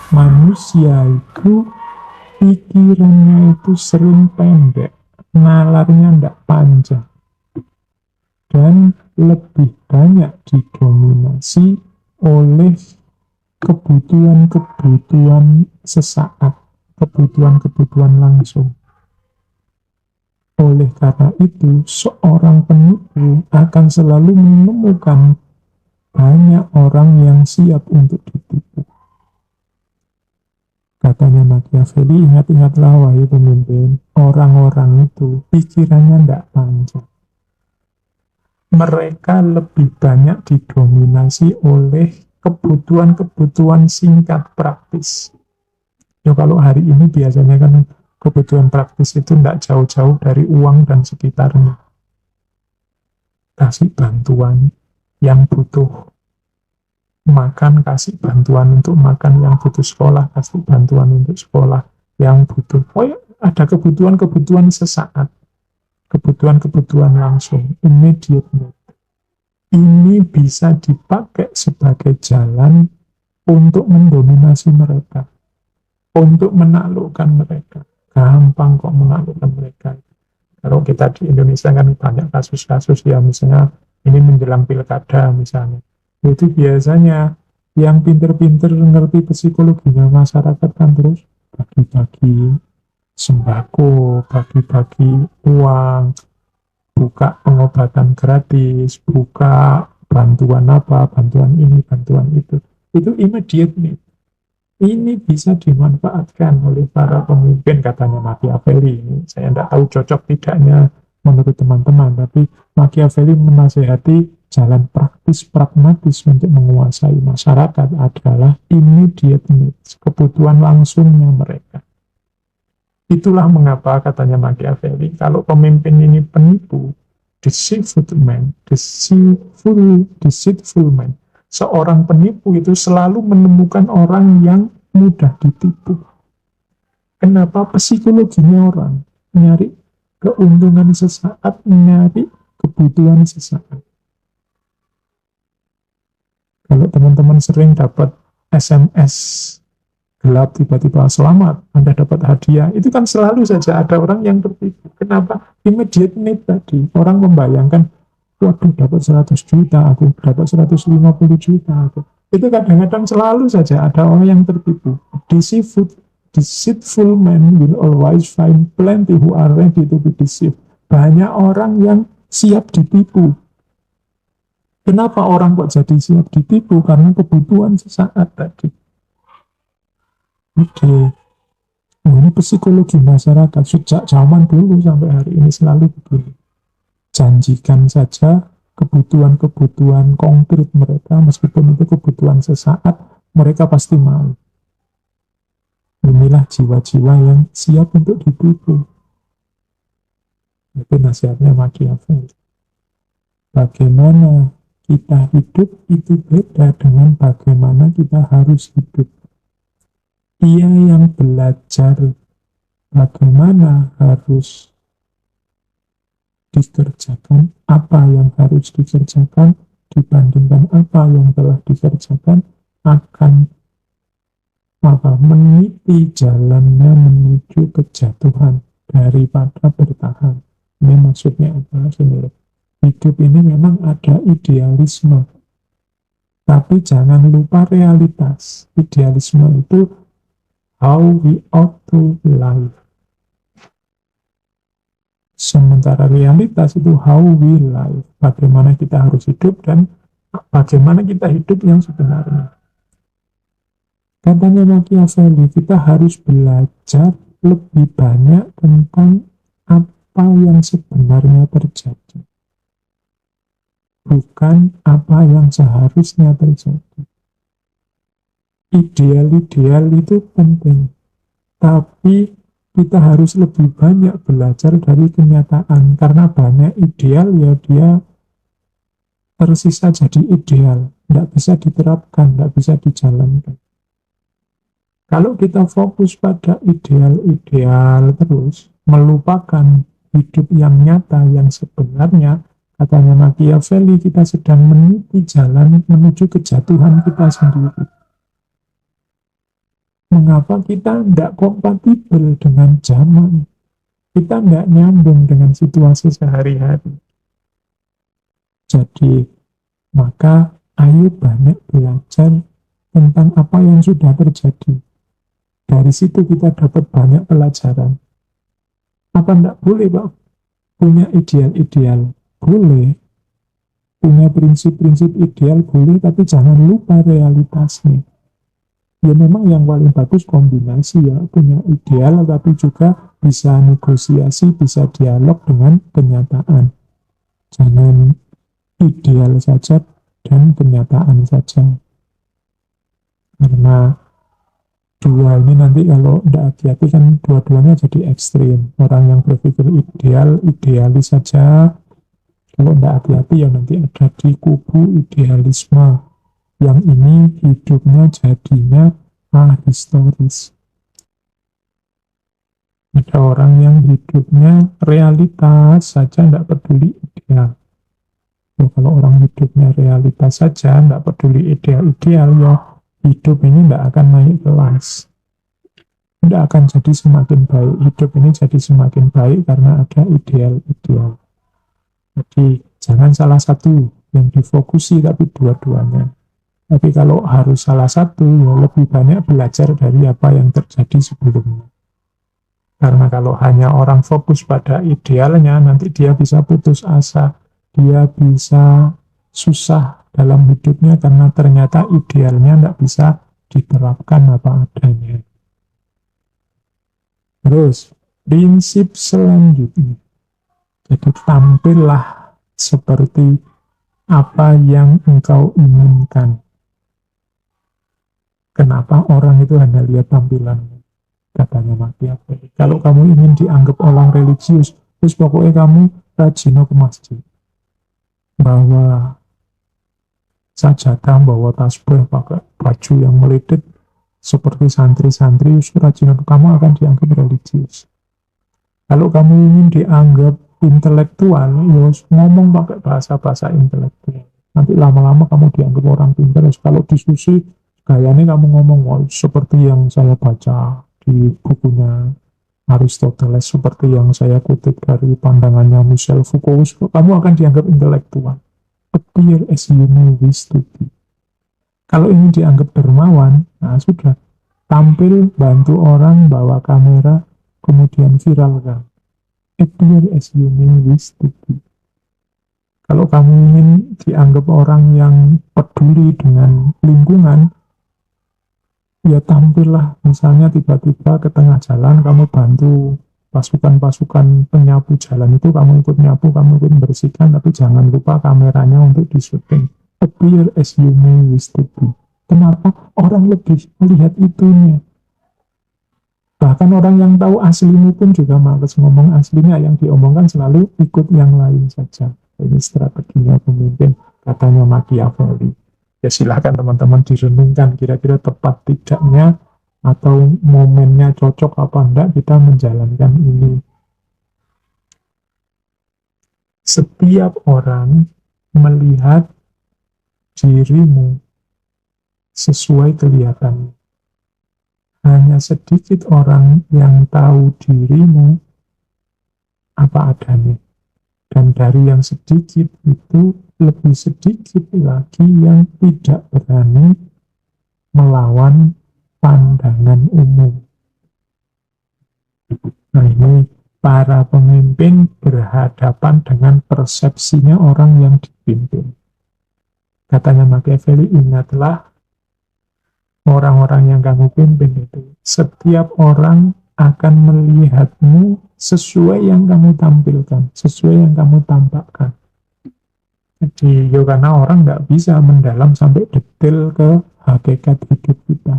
Manusia itu pikirannya itu sering pendek, nalarnya tidak panjang, dan lebih banyak didominasi oleh kebutuhan-kebutuhan sesaat, kebutuhan-kebutuhan langsung. Oleh karena itu, seorang penipu akan selalu menemukan banyak orang yang siap untuk ditipu. Katanya Machiavelli, ingat-ingatlah wahai pemimpin, orang-orang itu pikirannya tidak panjang. Mereka lebih banyak didominasi oleh kebutuhan-kebutuhan singkat praktis. Ya kalau hari ini biasanya kan kebutuhan praktis itu tidak jauh-jauh dari uang dan sekitarnya. Kasih bantuan yang butuh makan, kasih bantuan untuk makan, yang butuh sekolah, kasih bantuan untuk sekolah, yang butuh, oh ya, ada kebutuhan-kebutuhan sesaat, kebutuhan-kebutuhan langsung, immediate need. Ini bisa dipakai sebagai jalan untuk mendominasi mereka, untuk menaklukkan mereka. Gampang kok menaklukkan mereka. Kalau kita di Indonesia kan banyak kasus-kasus ya, misalnya ini menjelang pilkada misalnya, itu biasanya yang pinter-pinter ngerti psikologinya masyarakat kan terus bagi-bagi sembako, bagi-bagi uang, buka pengobatan gratis, buka bantuan apa, bantuan ini, bantuan itu immediate need. Ini bisa dimanfaatkan oleh para pemimpin, katanya Machiavelli. Ini saya tidak tahu cocok tidaknya menurut teman-teman, tapi Machiavelli menasihati jalan praktis pragmatis untuk menguasai masyarakat adalah immediate needs, kebutuhan langsungnya mereka. Itulah mengapa katanya Machiavelli, kalau pemimpin ini penipu, deceitful man, seorang penipu itu selalu menemukan orang yang mudah ditipu. Kenapa? Psikologinya orang nyari keuntungan sesaat, nyari kebutuhan sesaat. Kalau teman-teman sering dapat SMS gelap tiba-tiba selamat, Anda dapat hadiah, itu kan selalu saja ada orang yang tertipu. Kenapa? Immediate need tadi. Orang membayangkan, waduh dapat 100 juta, aku dapat 150 juta. Itu kadang-kadang selalu saja ada orang yang tertipu. Deceitful man will always find plenty who are ready to be deceived. Banyak orang yang siap ditipu. Kenapa orang kok jadi siap ditipu? Karena kebutuhan sesaat tadi. Oke. Ini psikologi masyarakat sejak zaman dulu sampai hari ini selalu begini. Janjikan saja kebutuhan-kebutuhan konkret mereka, meskipun itu kebutuhan sesaat, mereka pasti mau. Inilah jiwa-jiwa yang siap untuk ditipu. Itu nasihatnya Machiavelli. Bagaimana kita hidup itu beda dengan bagaimana kita harus hidup. Ia yang belajar bagaimana harus dikerjakan, apa yang harus dikerjakan dibandingkan apa yang telah dikerjakan, akan meniti jalannya menuju kejatuhan daripada bertahan. Ini maksudnya apa? Hidup ini memang ada idealisme, tapi jangan lupa realitas. Idealisme itu how we ought to live. Sementara realitas itu how we live, bagaimana kita harus hidup dan bagaimana kita hidup yang sebenarnya. Katanya Machiavelli, kita harus belajar lebih banyak tentang apa yang sebenarnya terjadi, bukan apa yang seharusnya terjadi. Ideal-ideal itu penting, tapi kita harus lebih banyak belajar dari kenyataan, karena banyak ideal ya dia tersisa jadi ideal, tidak bisa diterapkan, tidak bisa dijalankan. Kalau kita fokus pada ideal-ideal terus, melupakan hidup yang nyata, yang sebenarnya, katanya Machiavelli, kita sedang meniti jalan menuju kejatuhan kita sendiri. Mengapa kita tidak kompatibel dengan zaman? Kita tidak nyambung dengan situasi sehari-hari. Jadi, maka ayo banyak belajar tentang apa yang sudah terjadi. Dari situ kita dapat banyak pelajaran. Apa tidak boleh, Pak? Punya ideal-ideal? Boleh. Punya prinsip-prinsip ideal? Boleh, tapi jangan lupa realitasnya. Ya memang yang paling bagus kombinasi ya, punya ideal tapi juga bisa negosiasi, bisa dialog dengan kenyataan. Jangan ideal saja dan kenyataan saja. Karena dua ini nanti kalau tidak hati-hati kan dua-duanya jadi ekstrim. Orang yang berpikir ideal, idealis saja. Kalau tidak hati-hati ya nanti ada di kubu idealisme. Yang ini hidupnya jadinya ahistoris. Ada orang yang hidupnya realitas saja, tidak peduli ideal. Ya, kalau orang hidupnya realitas saja, tidak peduli ideal-ideal, ya hidup ini tidak akan naik kelas. Tidak akan jadi semakin baik. Hidup ini jadi semakin baik karena ada ideal-ideal. Jadi jangan salah satu yang difokusi, tapi dua-duanya. Tapi kalau harus salah satu, ya lebih banyak belajar dari apa yang terjadi sebelumnya. Karena kalau hanya orang fokus pada idealnya, nanti dia bisa putus asa. Dia bisa susah dalam hidupnya karena ternyata idealnya tidak bisa diterapkan apa adanya. Terus, prinsip selanjutnya. Jadi tampillah seperti apa yang engkau inginkan. Kenapa orang itu hanya lihat tampilannya? Katanya Machiavelli. Kalau kamu ingin dianggap orang religius, terus pokoknya kamu rajin ke masjid. Bawa sajadah, bawa tasbih, pakai baju yang meledet, seperti santri-santri, rajin kamu akan dianggap religius. Kalau kamu ingin dianggap intelektual, ya ngomong pakai bahasa-bahasa intelektual. Nanti lama-lama kamu dianggap orang pintar. Kalau diskusi, gayanya kamu ngomong seperti yang saya baca di bukunya Aristoteles, seperti yang saya kutip dari pandangannya Michel Foucault, kamu akan dianggap intelektual. Appear as you may wish to be. Kalau ingin dianggap dermawan, nah sudah, tampil, bantu orang, bawa kamera, kemudian viralkan. Appear as you may wish to be. Kalau kamu ingin dianggap orang yang peduli dengan lingkungan, ya tampillah, misalnya tiba-tiba ke tengah jalan kamu bantu pasukan-pasukan penyapu jalan itu, kamu ikut nyapu, kamu ikut membersihkan, tapi jangan lupa kameranya untuk disuting. Appear as you may wish to be. Kenapa? Orang lebih melihat itunya. Bahkan orang yang tahu aslinya pun juga males ngomong aslinya, yang diomongkan selalu ikut yang lain saja. Ini strateginya pemimpin, katanya Machiavelli. Ya silahkan teman-teman direnungkan kira-kira tepat tidaknya atau momennya cocok apa enggak kita menjalankan ini. Setiap orang melihat dirimu sesuai kelihatannya. Hanya sedikit orang yang tahu dirimu apa adanya. Dan dari yang sedikit itu lebih sedikit lagi yang tidak berani melawan pandangan umum. Nah ini para pemimpin berhadapan dengan persepsinya orang yang dipimpin. Katanya Machiavelli, ingatlah orang-orang yang kamu pimpin itu. Setiap orang akan melihatmu sesuai yang kamu tampilkan, sesuai yang kamu tampakkan. Jadi, karena orang nggak bisa mendalam sampai detail ke hakikat hidup kita.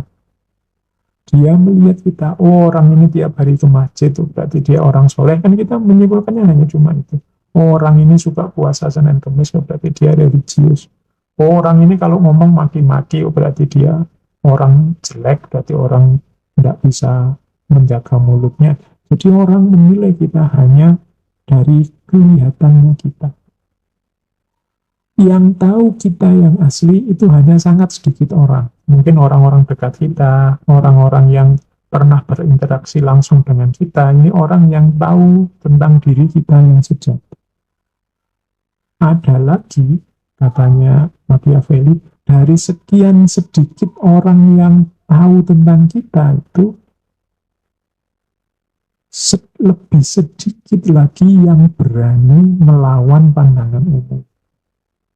Dia melihat kita, oh orang ini tiap hari ke masjid, berarti dia orang soleh. Kan kita menyimpulkannya hanya cuma itu. Oh, orang ini suka puasa Senin Kamis, berarti dia religius. Oh, orang ini kalau ngomong maki-maki, berarti dia orang jelek, berarti orang nggak bisa menjaga mulutnya. Jadi orang menilai kita hanya dari kelihatannya kita. Yang tahu kita yang asli itu hanya sangat sedikit orang. Mungkin orang-orang dekat kita, orang-orang yang pernah berinteraksi langsung dengan kita. Ini orang yang tahu tentang diri kita yang sejati. Ada lagi, katanya Machiavelli, dari sekian sedikit orang yang tahu tentang kita itu, lebih sedikit lagi yang berani melawan pandangan umum.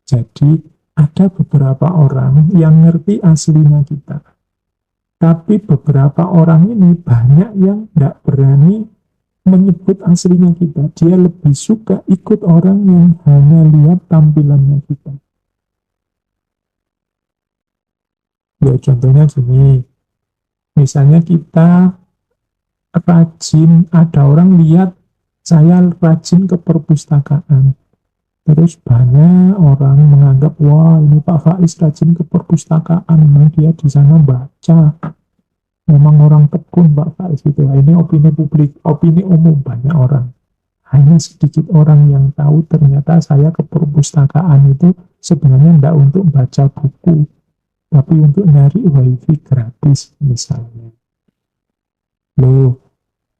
Jadi ada beberapa orang yang ngerti aslinya kita. Tapi beberapa orang ini banyak yang tidak berani menyebut aslinya kita. Dia lebih suka ikut orang yang hanya lihat tampilannya kita. Ya contohnya gini, misalnya kita rajin, ada orang lihat saya rajin ke perpustakaan. Terus banyak orang menganggap, wah ini Pak Faiz rajin ke perpustakaan, memang dia di sana baca. Memang orang tekun Pak Faiz itu. Ini opini publik, opini umum banyak orang. Hanya sedikit orang yang tahu ternyata saya ke perpustakaan itu sebenarnya tidak untuk baca buku, tapi untuk nyari wifi gratis misalnya. Loh,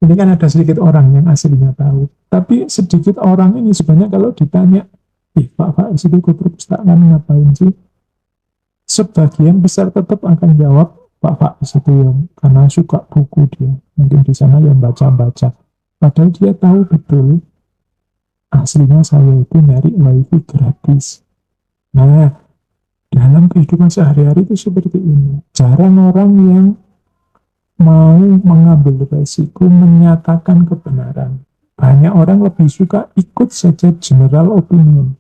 ini kan ada sedikit orang yang aslinya tahu. Tapi sedikit orang ini sebenarnya kalau ditanya, Pak Faiz itu ke perpustakaan ngapain sih? Sebagian besar tetap akan jawab, Pak Faiz itu yang karena suka buku dia. Mungkin di sana yang baca-baca. Padahal dia tahu betul, aslinya saya itu nyari wifi gratis. Nah, dalam kehidupan sehari-hari itu seperti ini. Jarang orang yang mau mengambil resiko menyatakan kebenaran. Banyak orang lebih suka ikut saja general opinion,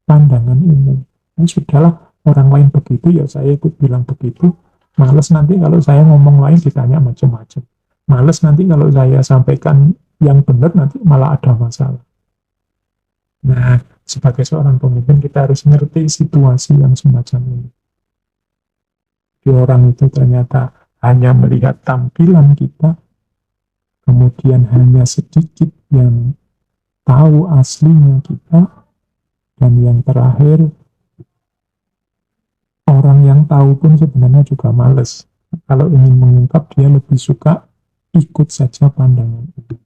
pandangan umum. Nah, sudahlah, orang lain begitu, ya saya ikut bilang begitu. Males nanti kalau saya ngomong lain ditanya macam-macam. Males nanti kalau saya sampaikan yang benar nanti malah ada masalah. Nah, sebagai seorang pemimpin kita harus ngerti situasi yang semacam ini. Di orang itu ternyata hanya melihat tampilan kita, kemudian hanya sedikit yang tahu aslinya kita, dan yang terakhir, orang yang tahu pun sebenarnya juga males. Kalau ingin mengungkap, dia lebih suka ikut saja pandangan itu.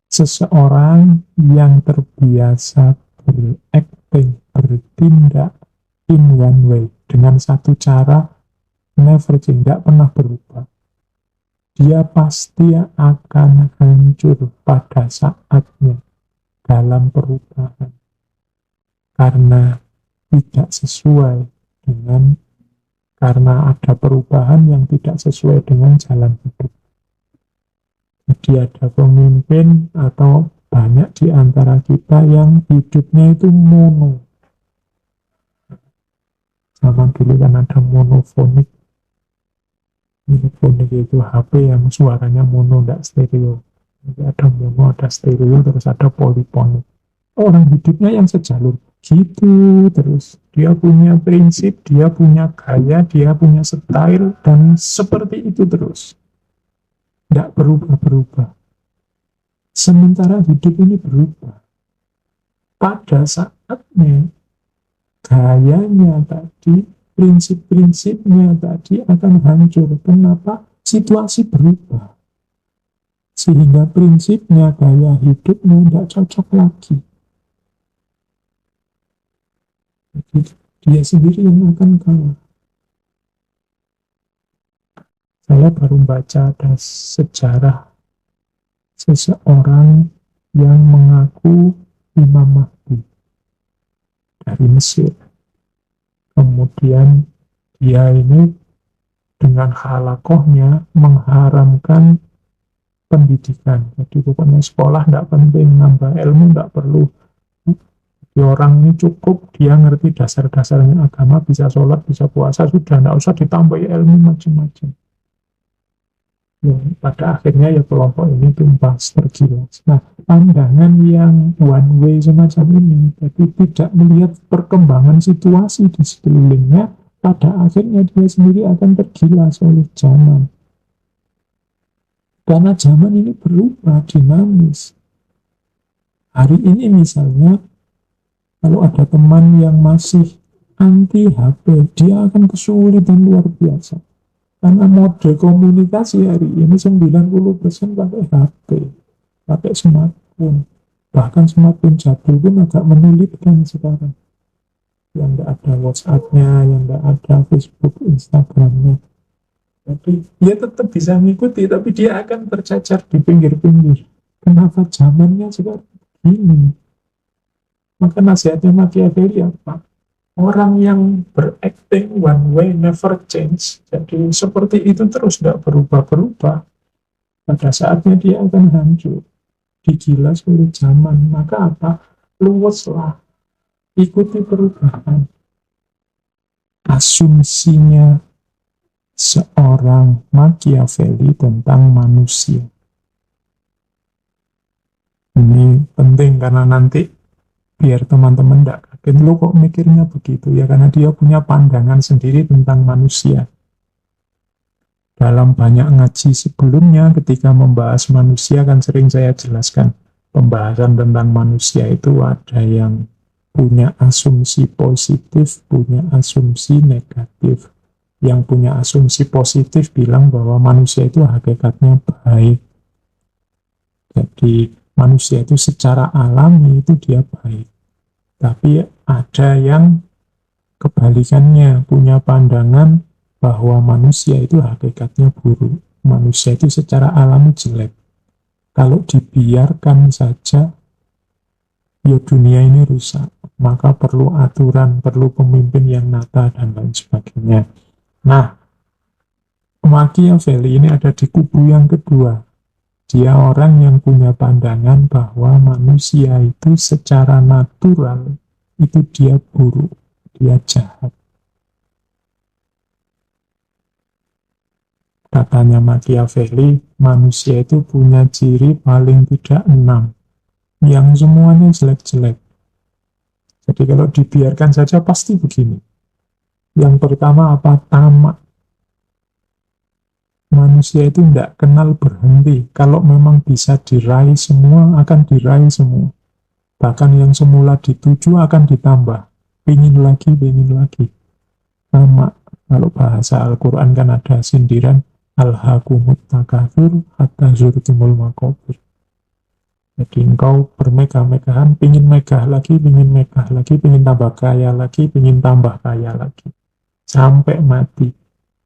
Seseorang yang terbiasa berakting, bertindak in one way, dengan satu cara, never change, tidak pernah berubah. Dia pasti akan hancur pada saatnya dalam perubahan. Karena tidak sesuai dengan, karena ada perubahan yang tidak sesuai dengan jalan hidup. Jadi ada pemimpin atau banyak di antara kita yang hidupnya itu mono. Zaman dulu kan ada monofonik. Monofonik itu HP yang suaranya mono, tidak stereo. Jadi ada mono, ada stereo, terus ada polifonik. Orang hidupnya yang sejalur. Gitu terus. Dia punya prinsip, dia punya gaya, dia punya style, dan seperti itu terus. Tidak berubah-berubah. Sementara hidup ini berubah. Pada saatnya, gayanya tadi, prinsip-prinsipnya tadi akan hancur. Kenapa? Situasi berubah. Sehingga prinsipnya, gaya hidupnya tidak cocok lagi. Jadi dia sendiri yang akan kalah. Saya baru baca ada sejarah seseorang yang mengaku Imam Mahdi dari Mesir. Kemudian dia ini dengan halakohnya mengharamkan pendidikan. Jadi pokoknya sekolah tidak penting, nambah ilmu tidak perlu. Jadi orang ini cukup dia ngerti dasar-dasarnya agama, bisa sholat, bisa puasa, sudah tidak usah ditambah ilmu macam-macam. Ya, pada akhirnya ya kelompok ini tumbas tergilas. Nah, pandangan yang one way semacam ini, jadi tidak melihat perkembangan situasi di sekelilingnya, pada akhirnya dia sendiri akan tergilas oleh zaman. Karena zaman ini berubah, dinamis. Hari ini misalnya, Kalau ada teman yang masih anti HP, dia akan kesulitan luar biasa. Karena mode komunikasi hari ini 90% pakai HP, pakai smartphone. Bahkan smartphone jadul pun agak menyulitkan sekarang. Yang nggak ada WhatsApp-nya, yang nggak ada Facebook, Instagram-nya. Jadi dia tetap bisa mengikuti, tapi dia akan tercacar di pinggir-pinggir. Kenapa zamannya sekarang ini? Maka nasihatnya Machiavelli apa? Orang yang berakting one way never change. Jadi seperti itu terus tidak berubah-berubah. Pada saatnya dia akan hancur. Digilas oleh zaman. Maka apa? Luweslah. Ikuti perubahan. Asumsinya seorang Machiavelli tentang manusia. Ini penting karena nanti biar teman-teman tidak kaget, lo kok mikirnya begitu ya, karena dia punya pandangan sendiri tentang manusia. Dalam banyak ngaji sebelumnya ketika membahas manusia kan sering saya jelaskan pembahasan tentang manusia itu ada yang punya asumsi positif, punya asumsi negatif. Yang punya asumsi positif bilang bahwa manusia itu hakikatnya baik. Jadi manusia itu secara alami itu dia baik. Tapi ada yang kebalikannya, punya pandangan bahwa manusia itu hakikatnya buruk. Manusia itu secara alami jelek. Kalau dibiarkan saja, ya dunia ini rusak. Maka perlu aturan, perlu pemimpin yang nata, dan lain sebagainya. Nah, Machiavelli ini ada di kubu yang kedua. Dia orang yang punya pandangan bahwa manusia itu secara natural itu dia buruk, dia jahat. Katanya Machiavelli, manusia itu punya ciri paling tidak 6, yang semuanya jelek-jelek. Jadi kalau dibiarkan saja pasti begini. Yang pertama apa? Tamak. Manusia itu tidak kenal berhenti. Kalau memang bisa diraih semua, akan diraih semua. Bahkan yang semula dituju akan ditambah. Pingin lagi, pingin lagi. Tamak. Kalau bahasa Al-Quran kan ada sindiran, Alhaakumut takatsur hatta zurtumul maqabir. Jadi engkau bermegah-megahan, pingin megah lagi, pingin tambah kaya lagi, pingin tambah kaya lagi. Sampai mati.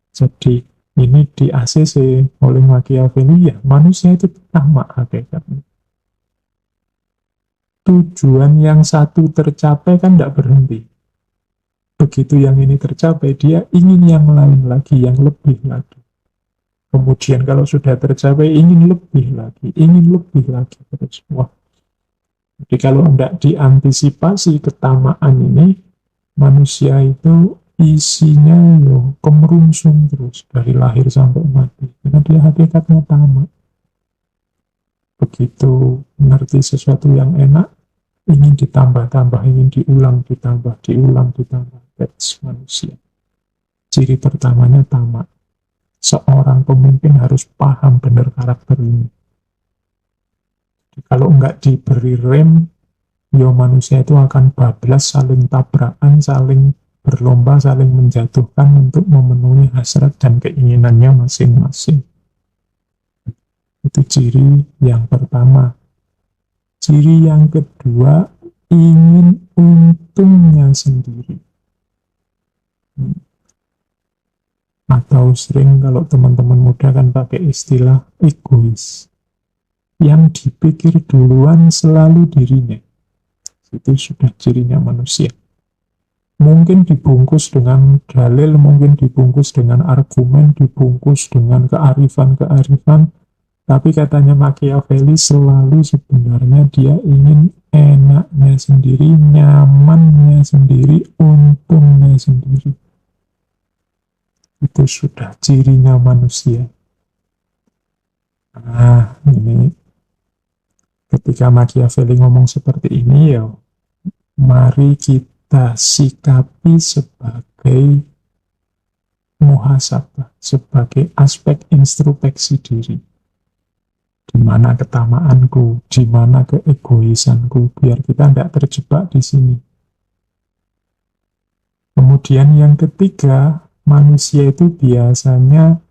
Jadi ini di ACC oleh Machiavelli, ya manusia itu tamak hakikatnya. Tujuan yang satu tercapai kan tidak berhenti. Begitu yang ini tercapai, dia ingin yang lain lagi, yang lebih lagi. Kemudian kalau sudah tercapai, ingin lebih lagi, terus. Wah. Jadi kalau tidak diantisipasi ketamaan ini, manusia itu isinya kemerungsung terus dari lahir sampai mati. Karena dia hakikatnya tamak. Begitu mengerti sesuatu yang enak, ingin ditambah-tambah, ingin diulang, ditambah. That's manusia. Ciri pertamanya tamak. Seorang pemimpin harus paham benar karakter ini. Kalau enggak diberi rem, manusia itu akan bablas, saling tabrakan, saling berlomba, saling menjatuhkan untuk memenuhi hasrat dan keinginannya masing-masing. Itu ciri yang pertama. Ciri yang kedua, ingin untungnya sendiri. Atau sering kalau teman-teman muda kan pakai istilah egois. Yang dipikir duluan selalu dirinya. Itu sudah cirinya manusia. Mungkin dibungkus dengan dalil, mungkin dibungkus dengan argumen, dibungkus dengan kearifan-kearifan. Tapi katanya Machiavelli selalu sebenarnya dia ingin enaknya sendiri, nyamannya sendiri, untungnya sendiri. Itu sudah cirinya manusia. Nah, ini ketika Machiavelli ngomong seperti ini, ya mari kita sikapi sebagai muhasabah, sebagai aspek introspeksi diri. Di mana ketamaanku, di mana keegoisanku, biar kita tidak terjebak di sini. Kemudian yang ketiga, manusia itu biasanya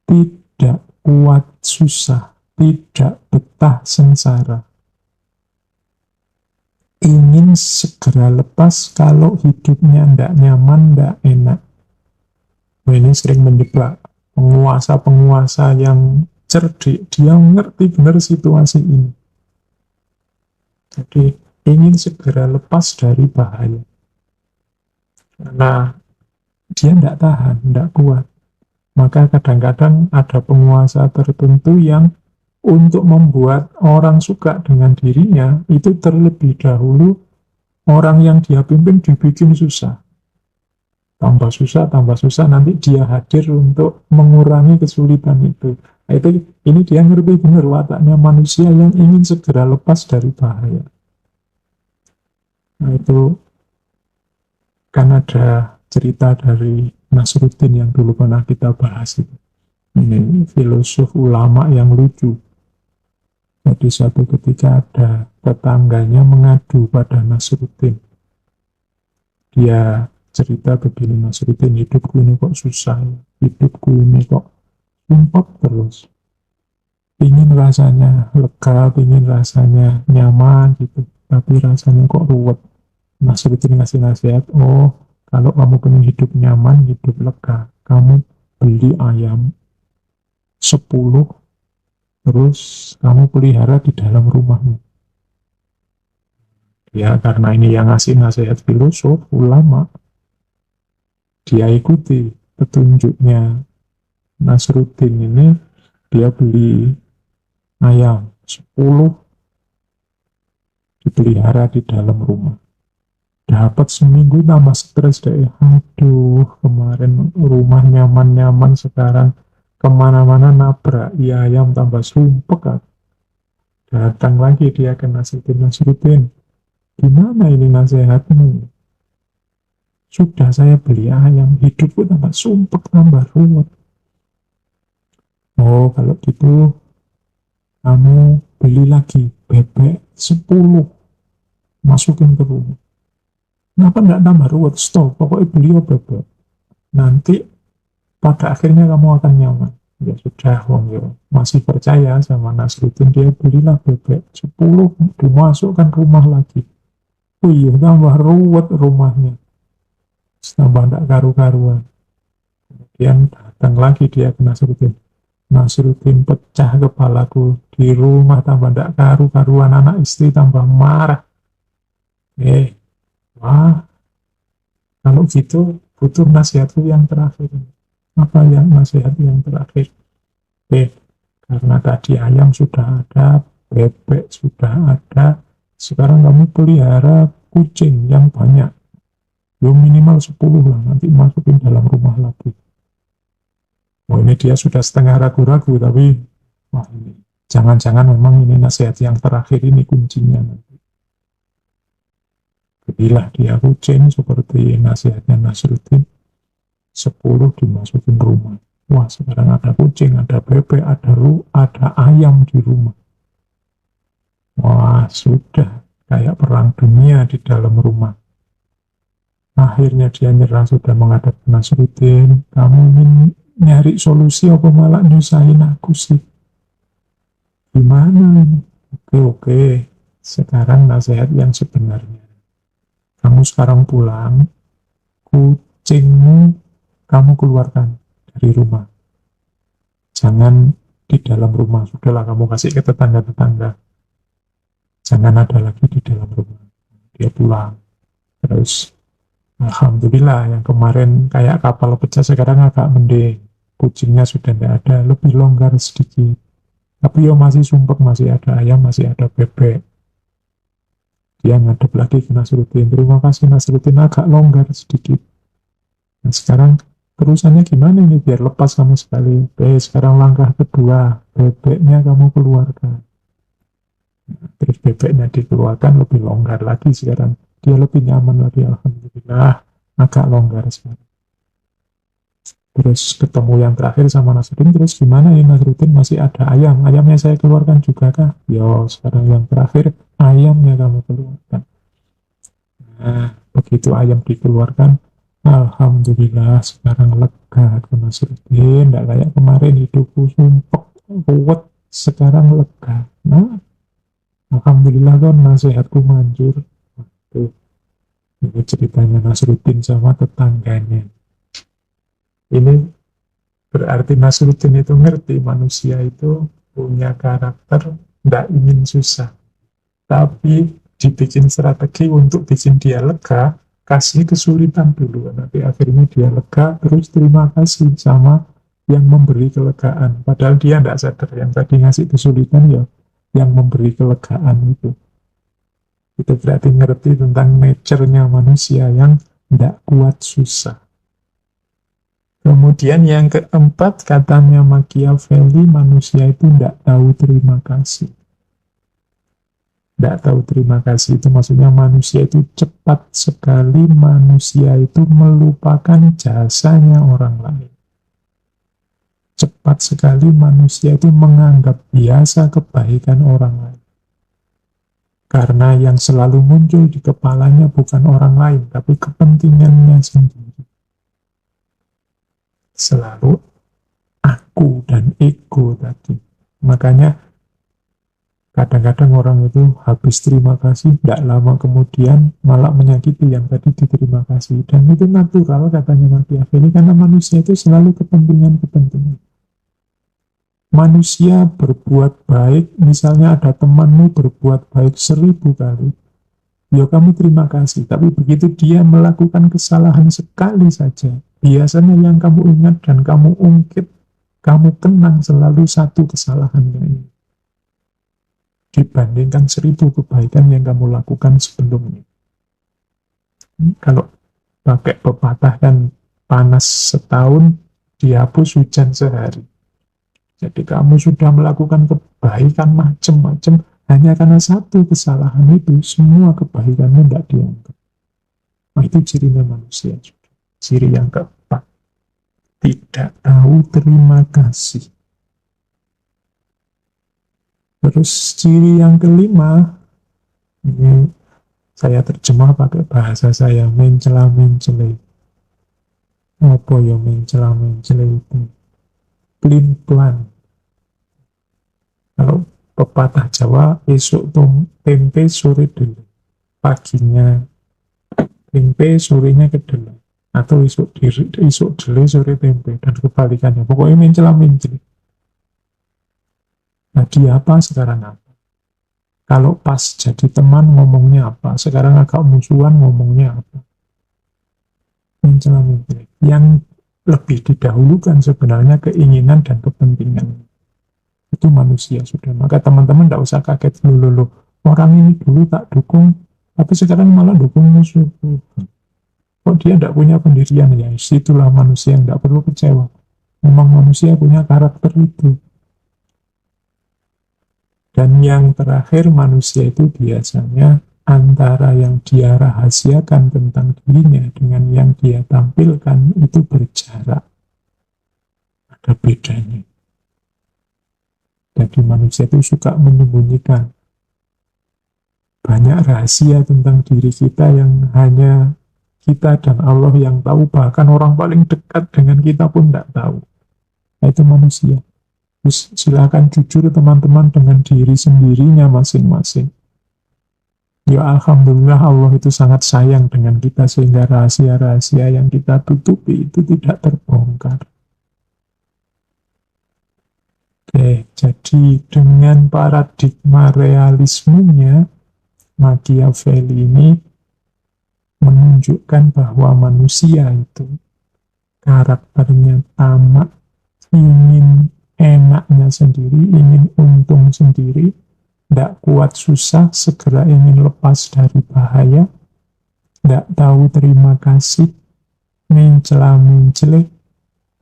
tidak kuat susah, tidak betah sengsara. Ingin segera lepas kalau hidupnya tidak nyaman, tidak enak. Ini sering menjebak penguasa-penguasa yang cerdik. Dia ngerti benar situasi ini. Jadi ingin segera lepas dari bahaya. Karena dia tidak tahan, tidak kuat. Maka kadang-kadang ada penguasa tertentu yang untuk membuat orang suka dengan dirinya, itu terlebih dahulu orang yang dia pimpin dibikin susah. Tambah susah, nanti dia hadir untuk mengurangi kesulitan itu. Nah, ini dia ngerti benar wataknya manusia yang ingin segera lepas dari bahaya. Nah, itu kan ada cerita dari Nasruddin yang dulu pernah kita bahas itu. Ini filosof ulama yang lucu. Jadi suatu ketika ada tetangganya mengadu pada Nasruddin. Dia cerita begini, Nasruddin, hidupku ini kok susah, hidupku ini kok sumpek terus. Ingin rasanya lega, ingin rasanya nyaman gitu, tapi rasanya kok ruwet. Nasruddin ngasih nasihat, oh kalau kamu pengen hidup nyaman, hidup lega, kamu beli ayam 10, terus kamu pelihara di dalam rumahmu. Ya, karena ini yang ngasih nasihat filosof, ulama, dia ikuti petunjuknya Nasruddin ini, dia beli ayam 10, dipelihara di dalam rumah. Dapat seminggu tambah stres deh. Aduh, kemarin rumah nyaman-nyaman, sekarang kemana-mana nabrak ayam tambah sumpek. Datang lagi dia ke Nasruddin. Gimana ini nasihatmu? Sudah saya beli ayam, hidupku tambah sumpek, tambah ruwet. Oh, kalau gitu kamu beli lagi bebek 10, masukin ke rumah. Kenapa enggak tambah ruwet? Stop, pokoknya beli bebek. Nanti pada akhirnya kamu akan nyaman. Ya sudah, wong yo masih percaya sama Nasruddin, dia belilah bebek 10, dimasukkan rumah lagi. Oh iya, tambah ruwet rumahnya. Tambah enggak karu-karuan. Kemudian datang lagi dia ke Nasruddin. Nasruddin, pecah kepalaku, di rumah tambah enggak karu-karuan, anak istri tambah marah. Wah, kalau gitu butuh nasihatku yang terakhir. Apa yang nasihat yang terakhir? Karena tadi ayam sudah ada, bebek sudah ada, sekarang kamu pelihara kucing yang banyak. Yo minimal 10 lah, nanti masukin dalam rumah lagi. Oh, ini dia sudah setengah ragu-ragu, tapi wah ini jangan-jangan memang ini nasihat yang terakhir, ini kuncinya nanti. Belilah dia kucing seperti nasihatnya Nasruddin, 10 dimasukin rumah. Wah, sekarang ada kucing, ada bebek, ada ayam di rumah. Wah, sudah kayak perang dunia di dalam rumah. Akhirnya dia nyerah, sudah menghadap Nasruddin. Kamu ingin nyari solusi apa malah nyusahin aku sih? Gimana ini? Oke. Sekarang nasihat yang sebenarnya. Kamu sekarang pulang, kucingmu kamu keluarkan dari rumah. Jangan di dalam rumah. Sudahlah, kamu kasih ke tetangga-tetangga. Jangan ada lagi di dalam rumah. Dia pulang. Terus, alhamdulillah, yang kemarin kayak kapal pecah sekarang agak mending. Kucingnya sudah tidak ada, lebih longgar sedikit. Tapi ya masih sumpek, masih ada ayam, masih ada bebek. Dia ngadep lagi ke Nasruddin. Terima kasih Nasruddin, agak longgar sedikit. Nah, sekarang terusannya gimana ini biar lepas kamu sekali? Sekarang langkah kedua, bebeknya kamu keluarkan. Nah, terus bebeknya dikeluarkan, lebih longgar lagi sekarang. Dia lebih nyaman lagi, alhamdulillah, agak longgar sekarang. Terus ketemu yang terakhir sama Nasruddin, terus gimana ini Nasruddin, masih ada ayam, ayamnya saya keluarkan juga kah? Yo, sekarang yang terakhir, ayamnya kamu keluarkan. Nah, begitu ayam dikeluarkan, alhamdulillah sekarang lega aku Nasruddin, tidak kayak kemarin hidupku sumpek ruwet, sekarang lega. Nah, alhamdulillah kan nasihatku manjur. Tuh, ini ceritanya Nasruddin sama tetangganya. Ini berarti Nasruddin itu ngerti manusia itu punya karakter tidak ingin susah, tapi dibikin strategi untuk bikin dia lega, kasih kesulitan dulu, nanti akhirnya dia lega, terus terima kasih sama yang memberi kelegaan, padahal dia tidak sadar yang tadi ngasih kesulitan ya yang memberi kelegaan itu berarti ngerti tentang nature-nya manusia yang tidak kuat susah. Kemudian yang keempat, katanya Machiavelli, manusia itu tidak tahu terima kasih. Tidak tahu terima kasih itu maksudnya manusia itu cepat sekali, manusia itu melupakan jasanya orang lain. Cepat sekali manusia itu menganggap biasa kebaikan orang lain. Karena yang selalu muncul di kepalanya bukan orang lain, tapi kepentingannya sendiri. Selalu aku dan ego tadi. Makanya kadang-kadang orang itu habis terima kasih, tidak lama kemudian malah menyakiti yang tadi diterima kasih. Dan itu natural katanya Machiavelli, karena manusia itu selalu kepentingan-kepentingan. Manusia berbuat baik, misalnya ada temanmu berbuat baik 1000 kali, ya kamu terima kasih. Tapi begitu dia melakukan kesalahan sekali saja, biasanya yang kamu ingat dan kamu ungkit, kamu kenang selalu satu kesalahannya ini, dibandingkan 1000 kebaikan yang kamu lakukan sebelumnya. Kalau pakai pepatah kan, panas setahun, dihapus hujan sehari. Jadi kamu sudah melakukan kebaikan macam-macam, hanya karena satu kesalahan itu, semua kebaikanmu tidak dianggap. Nah, itu cirinya manusia juga. Ciri yang keempat, tidak tahu terima kasih. Terus ciri yang kelima, ini saya terjemah pakai bahasa saya, mencela-mencela. Apa ya mencela-mencela itu? Plin-plan. Kalau pepatah Jawa, esok tempe sore dulu, paginya tempe sorenya kedelai, atau esok dele sore tempe, dan kebalikannya. Pokoknya mencela-mencela. Nah, dia apa sekarang apa? Kalau pas jadi teman ngomongnya apa, sekarang agak musuhan ngomongnya apa? Mencela-mencela. Yang lebih didahulukan sebenarnya keinginan dan kepentingan. Itu manusia sudah. Maka teman-teman tidak usah kaget, loh, orang ini dulu tak dukung, tapi sekarang malah dukung musuh. Kok dia tidak punya pendirian? Ya, itulah manusia yang tidak perlu kecewa. Memang manusia punya karakter itu. Dan yang terakhir, manusia itu biasanya antara yang dia rahasiakan tentang dirinya dengan yang dia tampilkan itu berjarak. Ada bedanya. Jadi manusia itu suka menyembunyikan banyak rahasia tentang diri kita yang hanya kita dan Allah yang tahu, bahkan orang paling dekat dengan kita pun tidak tahu. Nah, itu manusia. Terus silakan jujur teman-teman dengan diri sendirinya masing-masing. Ya alhamdulillah Allah itu sangat sayang dengan kita sehingga rahasia-rahasia yang kita tutupi itu tidak terbongkar. Oke, jadi dengan paradigma realismenya, Machiavelli ini menunjukkan bahwa manusia itu karakternya tamak, ingin enaknya sendiri, ingin untung sendiri, tidak kuat susah, segera ingin lepas dari bahaya, tidak tahu terima kasih, mencela-mencela,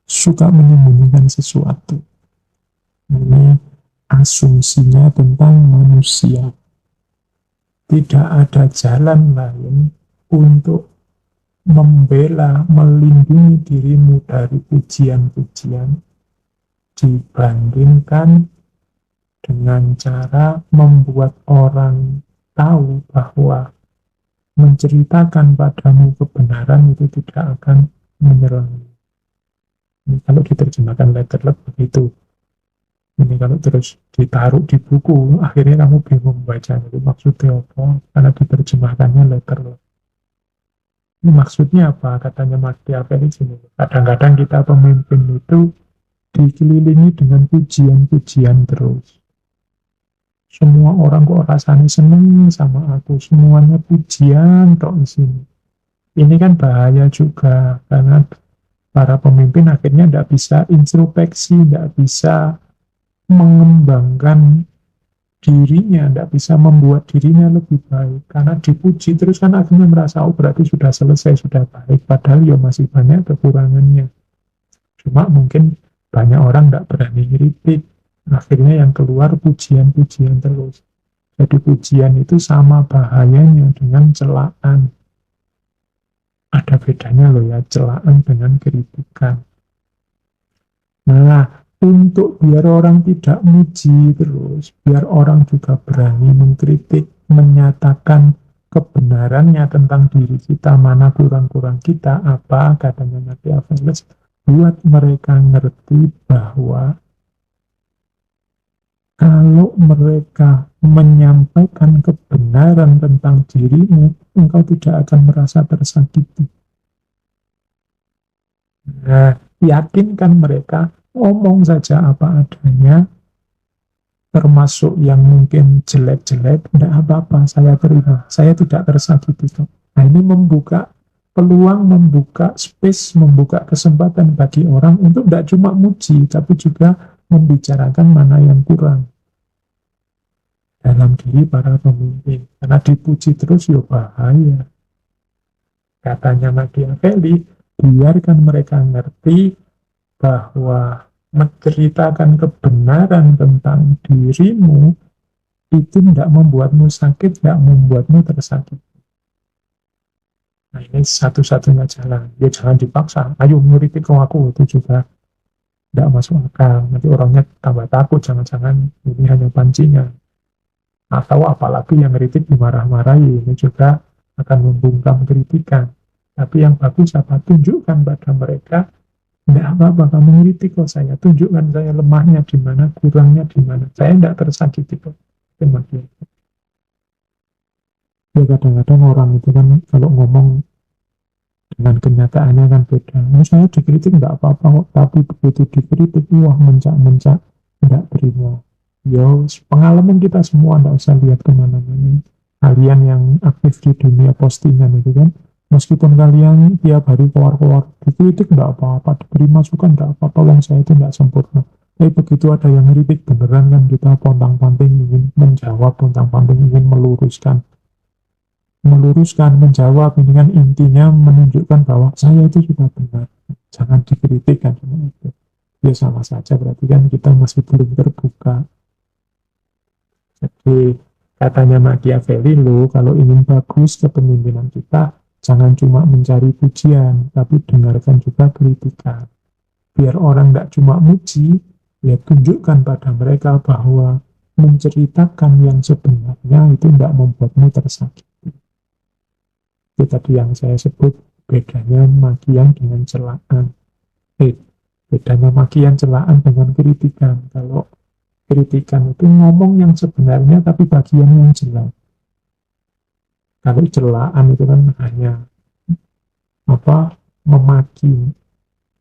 suka menyembunyikan sesuatu. Ini asumsinya tentang manusia. Tidak ada jalan lain untuk membela, melindungi dirimu dari pujian-pujian dibandingkan dengan cara membuat orang tahu bahwa menceritakan padamu kebenaran itu tidak akan menyerang. Ini kalau diterjemahkan letterlek begitu. Ini kalau terus ditaruh di buku, akhirnya kamu bingung bacanya itu maksudnya apa, karena diterjemahkannya letterlek. Ini maksudnya apa? Katanya Machiavelli sini. Kadang-kadang kita pemimpin itu dikelilingi dengan pujian-pujian terus. Semua orang kok rasanya seneng sama aku, semuanya pujian tok di sini. Ini kan bahaya juga, karena para pemimpin akhirnya tidak bisa introspeksi, tidak bisa mengembangkan dirinya, tidak bisa membuat dirinya lebih baik. Karena dipuji terus kan akhirnya merasa, oh berarti sudah selesai, sudah baik. Padahal ya masih banyak kekurangannya. Cuma mungkin banyak orang tidak berani kritik. Akhirnya yang keluar pujian-pujian terus. Jadi pujian itu sama bahayanya dengan celaan. Ada bedanya loh ya, celaan dengan kritikan. Nah, untuk biar orang tidak muji terus, biar orang juga berani mengkritik, menyatakan kebenarannya tentang diri kita, mana kurang-kurang kita, apa katanya Machiavelli, buat mereka ngerti bahwa kalau mereka menyampaikan kebenaran tentang dirimu, engkau tidak akan merasa tersakiti. Nah, yakinkan mereka, ngomong saja apa adanya, termasuk yang mungkin jelek-jelek, tidak apa-apa, saya terima, saya tidak tersakiti. Nah, ini membuka peluang, membuka space, membuka kesempatan bagi orang untuk tidak cuma muji, tapi juga membicarakan mana yang kurang dalam diri para pemimpin. Karena dipuji terus, ya bahaya. Katanya Machiavelli, biarkan mereka ngerti bahwa menceritakan kebenaran tentang dirimu itu tidak membuatmu sakit, tidak membuatmu tersakiti. Nah, ini satu-satunya jalan. Ya jangan dipaksa. Ayo ngeritik ke aku, itu juga tidak masuk akal. Nanti orangnya tambah takut, jangan-jangan ini hanya pancingan. Atau apalagi yang ngeritik dimarah-marahi, ini juga akan membungkam kritikan. Tapi yang bagus apa? Tunjukkan pada mereka, tidak apa-apa kamu ngeritik kok saya, tunjukkan saya lemahnya di mana, kurangnya di mana. Saya tidak tersakiti kok. Demikian. Ya kadang-kadang orang itu kan kalau ngomong dengan kenyataannya kan beda. Nah, saya dikritik tidak apa-apa kok, tapi begitu dikritik, wah mencak-mencak, tidak terima. Yo, pengalaman kita semua, tidak usah lihat kemana-mana. Kalian yang aktif di dunia postingan itu kan, meskipun kalian tiap hari keluar-keluar, dikritik tidak apa-apa, diberi masukan tidak apa-apa, wong saya itu tidak sempurna. Tapi begitu ada yang kritik beneran kan, kita pontang-panting ingin menjawab, pontang-panting ingin meluruskan, menjawab, ini kan intinya menunjukkan bahwa saya itu sudah benar. Jangan dikritik kan cuma itu. Ya sama saja, berarti kan kita masih belum terbuka. Jadi katanya Machiavelli, lo kalau ingin bagus kepemimpinan kita, jangan cuma mencari pujian, tapi dengarkan juga kritikan. Biar orang tidak cuma muji, ya tunjukkan pada mereka bahwa menceritakan yang sebenarnya itu tidak membuatmu tersakiti. Itu tadi yang saya sebut bedanya makian dengan celaan. Bedanya makian celaan dengan kritikan. Kalau kritikan itu ngomong yang sebenarnya tapi bagian yang jelek. Kalau celaan itu kan hanya memaki,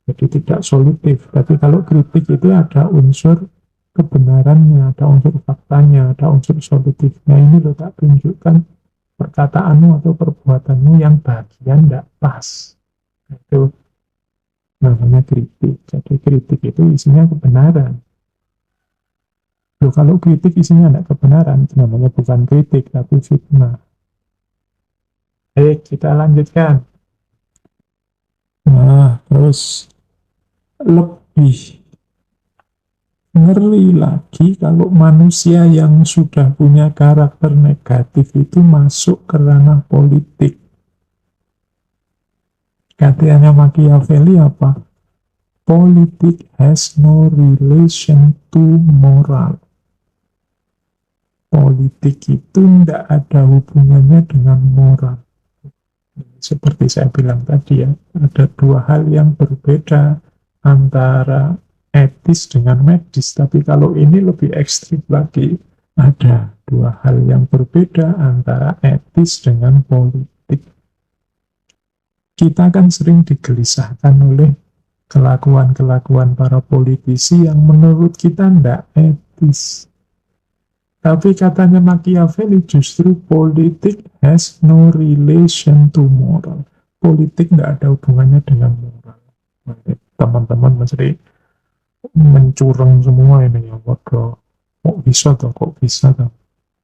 jadi tidak solutif. Tapi kalau kritik itu ada unsur kebenarannya, ada unsur faktanya, ada unsur solutifnya. Ini lo tak tunjukkan perkataanmu atau perbuatanmu yang bagian tidak pas. Itu namanya kritik. Jadi kritik itu isinya kebenaran. Loh, kalau kritik isinya tidak kebenaran, itu namanya bukan kritik, tapi fitnah. Baik, kita lanjutkan. Nah, terus lebih ngeri lagi kalau manusia yang sudah punya karakter negatif itu masuk ke ranah politik. Katanya Machiavelli apa? Politik has no relation to moral. Politik itu tidak ada hubungannya dengan moral. seperti saya bilang tadi ya, ada dua hal yang berbeda antara etis dengan medis, tapi kalau ini lebih ekstrim lagi, ada dua hal yang berbeda antara etis dengan politik. Kita kan sering digelisahkan oleh kelakuan-kelakuan para politisi yang menurut kita tidak etis. Tapi katanya Machiavelli, justru politik has no relation to moral. Politik tidak ada hubungannya dengan moral. Teman-teman mesti mencurang semua ini ya. Waduh, kok bisa toh.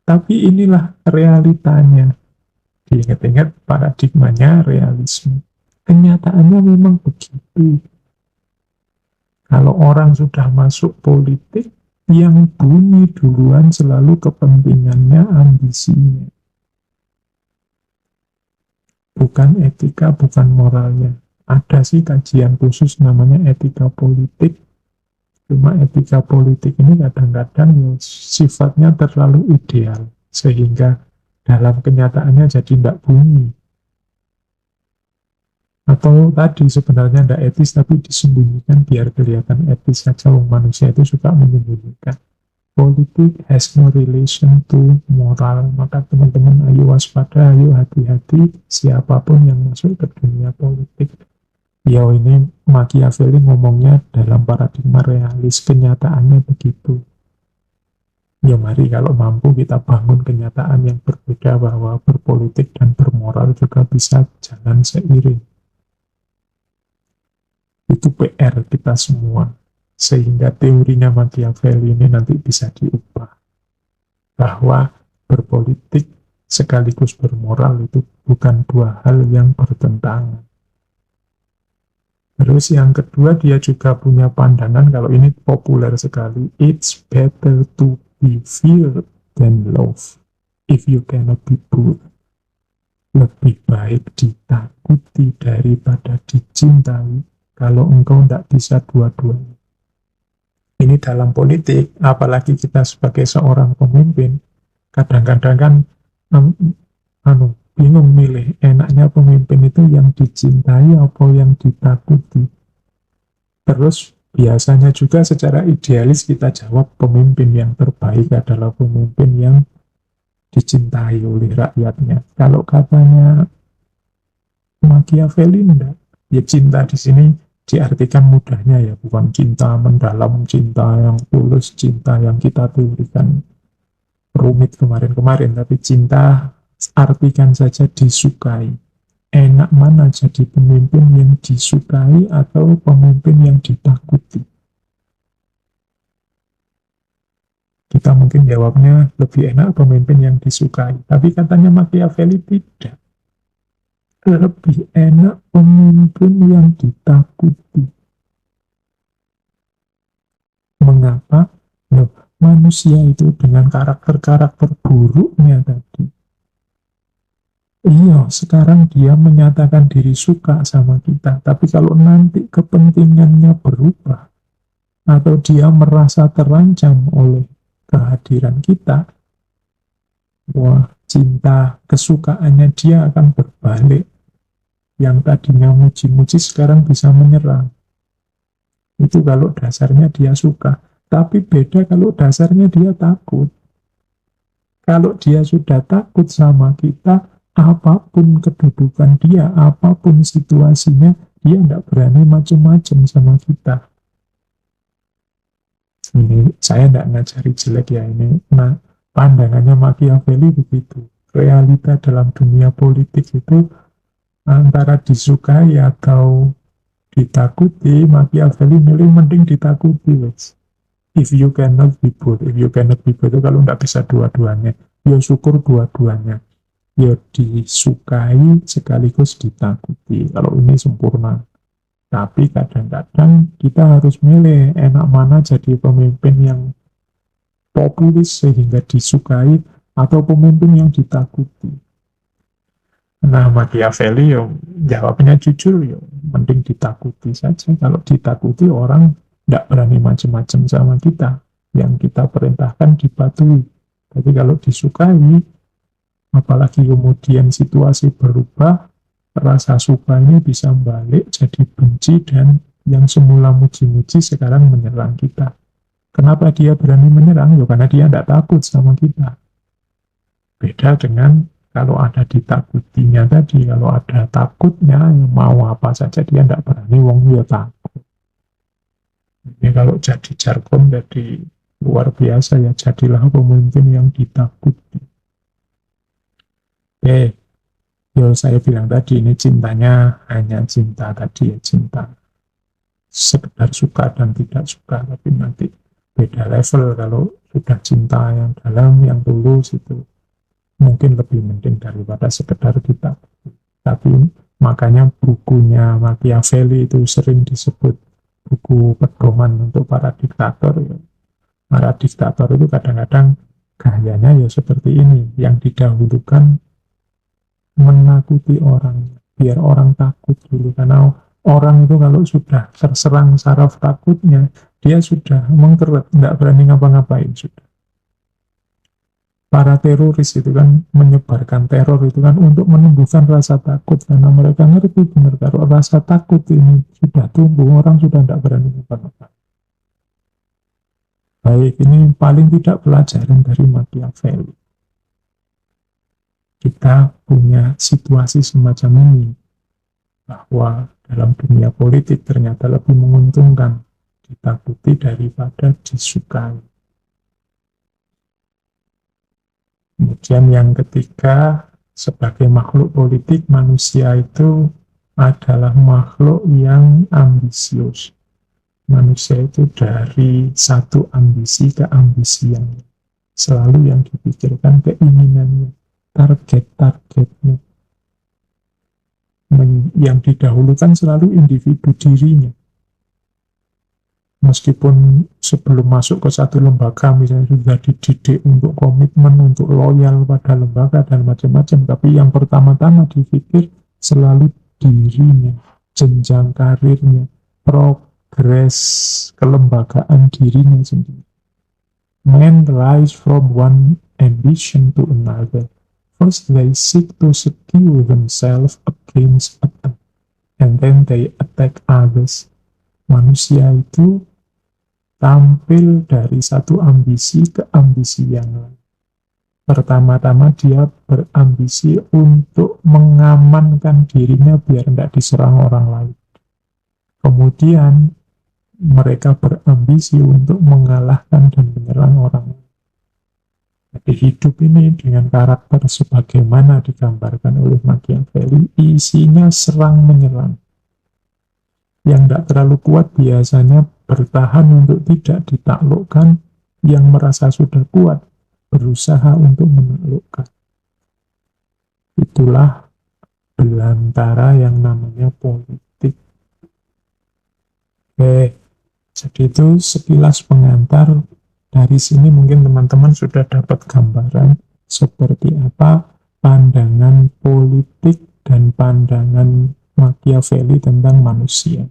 Tapi inilah realitanya. Diingat-ingat paradigmanya realisme. Kenyataannya memang begitu. Kalau orang sudah masuk politik, yang bunyi duluan selalu kepentingannya, ambisinya. Bukan etika, bukan moralnya. Ada sih kajian khusus namanya etika politik. Cuma etika politik ini kadang-kadang sifatnya terlalu ideal. Sehingga dalam kenyataannya jadi tidak bunyi. Atau tadi sebenarnya tidak etis tapi disembunyikan biar kelihatan etis saja. Manusia itu suka menyembunyikan. Politik has no relation to moral. Maka teman-teman ayo waspada, ayo hati-hati siapapun yang masuk ke dunia politik. Ya ini Machiavelli ngomongnya dalam paradigma realis, kenyataannya begitu. Ya mari kalau mampu kita bangun kenyataan yang berbeda bahwa berpolitik dan bermoral juga bisa jalan seiring. Itu PR kita semua. Sehingga teorinya Machiavelli ini nanti bisa diubah. Bahwa berpolitik sekaligus bermoral itu bukan dua hal yang bertentangan. Terus yang kedua, dia juga punya pandangan, kalau ini populer sekali, it's better to be feared than love if you cannot be good. Lebih baik ditakuti daripada dicintai kalau engkau tidak bisa dua-duanya. Ini dalam politik, apalagi kita sebagai seorang pemimpin, kadang-kadang kan bingung milih, enaknya pemimpin itu yang dicintai apa yang ditakuti. Terus biasanya juga secara idealis kita jawab pemimpin yang terbaik adalah pemimpin yang dicintai oleh rakyatnya. Kalau katanya Machiavelli enggak, ya cinta di sini diartikan mudahnya ya, bukan cinta mendalam, cinta yang tulus, cinta yang kita teorikan rumit kemarin-kemarin, tapi cinta artikan saja disukai. Enak mana jadi pemimpin yang disukai atau pemimpin yang ditakuti? Kita mungkin jawabnya lebih enak pemimpin yang disukai, tapi katanya Machiavelli tidak. Lebih enak pemimpin yang ditakuti. Mengapa? Loh, manusia itu dengan karakter-karakter buruknya tadi. Iya, sekarang dia menyatakan diri suka sama kita, tapi kalau nanti kepentingannya berubah, atau dia merasa terancam oleh kehadiran kita, wah, cinta, kesukaannya dia akan berbalik. Yang tadinya muji-muji sekarang bisa menyerang. Itu kalau dasarnya dia suka. Tapi beda kalau dasarnya dia takut. Kalau dia sudah takut sama kita, apapun kedudukan dia, apapun situasinya, dia tidak berani macam-macam sama kita. Ini saya tidak ngajari jelek ya ini. Nah, pandangannya Machiavelli begitu. Realita dalam dunia politik itu antara disukai atau ditakuti. Machiavelli milih mending ditakuti. If you cannot be good, if you cannot be good itu kalau tidak bisa dua-duanya, ya syukur dua-duanya. Ya disukai sekaligus ditakuti. Kalau ini sempurna. Tapi kadang-kadang kita harus milih enak mana jadi pemimpin yang populis sehingga disukai atau pemimpin yang ditakuti. Nah, Machiavelli jawabnya jujur, mending ditakuti saja. Kalau ditakuti orang tidak berani macam-macam sama kita. Yang kita perintahkan dipatuhi. Tapi kalau disukai, apalagi kemudian situasi berubah, rasa suka ini bisa balik jadi benci, dan yang semula muji-muji sekarang menyerang kita. Kenapa dia berani menyerang? Ya karena dia tidak takut sama kita. Beda dengan kalau ada ditakutinya tadi. Kalau ada takutnya, ya mau apa saja dia tidak berani, wong dia takut. Ini kalau jadi jargon jadi luar biasa ya, jadilah pemimpin yang ditakuti. Yo saya bilang tadi, ini cintanya hanya cinta tadi ya, cinta sekedar suka dan tidak suka, tapi nanti beda level kalau sudah cinta yang dalam, yang tulus, itu mungkin lebih penting daripada sekedar kita. Tapi makanya bukunya Machiavelli itu sering disebut buku pedoman untuk para diktator ya. Para diktator itu kadang-kadang gayanya ya seperti ini, yang didahulukan menakuti orang, biar orang takut dulu. Karena orang itu kalau sudah terserang saraf takutnya, dia sudah mengkeret, nggak berani ngapa-ngapain sudah. Para teroris itu kan menyebarkan teror itu kan untuk menumbuhkan rasa takut, karena mereka ngerti benar kalau rasa takut ini sudah tumbuh, orang sudah tidak berani ngapa-ngapain. Baik, ini paling tidak pelajaran dari Machiavelli. Kita punya situasi semacam ini, bahwa dalam dunia politik ternyata lebih menguntungkan ditakuti daripada disukai. Kemudian yang ketiga, sebagai makhluk politik, manusia itu adalah makhluk yang ambisius. Manusia itu dari satu ambisi ke ambisi yang selalu yang dipikirkan keinginannya, target-targetnya. Yang didahulukan selalu individu dirinya. Meskipun sebelum masuk ke satu lembaga misalnya sudah dididik untuk komitmen, untuk loyal pada lembaga dan macam-macam, tapi yang pertama-tama dipikir selalu dirinya, jenjang karirnya, progres kelembagaan dirinya sendiri. Men rise from one ambition to another. First they seek to secure themselves against attack, and then they attack others. Manusia itu tampil dari satu ambisi ke ambisi yang lain. Pertama-tama dia berambisi untuk mengamankan dirinya biar tidak diserang orang lain. Kemudian mereka berambisi untuk mengalahkan dan menyerang orang lain. Jadi hidup ini dengan karakter sebagaimana digambarkan oleh Machiavelli, isinya serang-menyerang. Yang tidak terlalu kuat biasanya bertahan untuk tidak ditaklukkan, yang merasa sudah kuat berusaha untuk menaklukkan. Itulah belantara yang namanya politik. Jadi itu sekilas pengantar. Dari sini mungkin teman-teman sudah dapat gambaran seperti apa pandangan politik dan pandangan Machiavelli tentang manusia.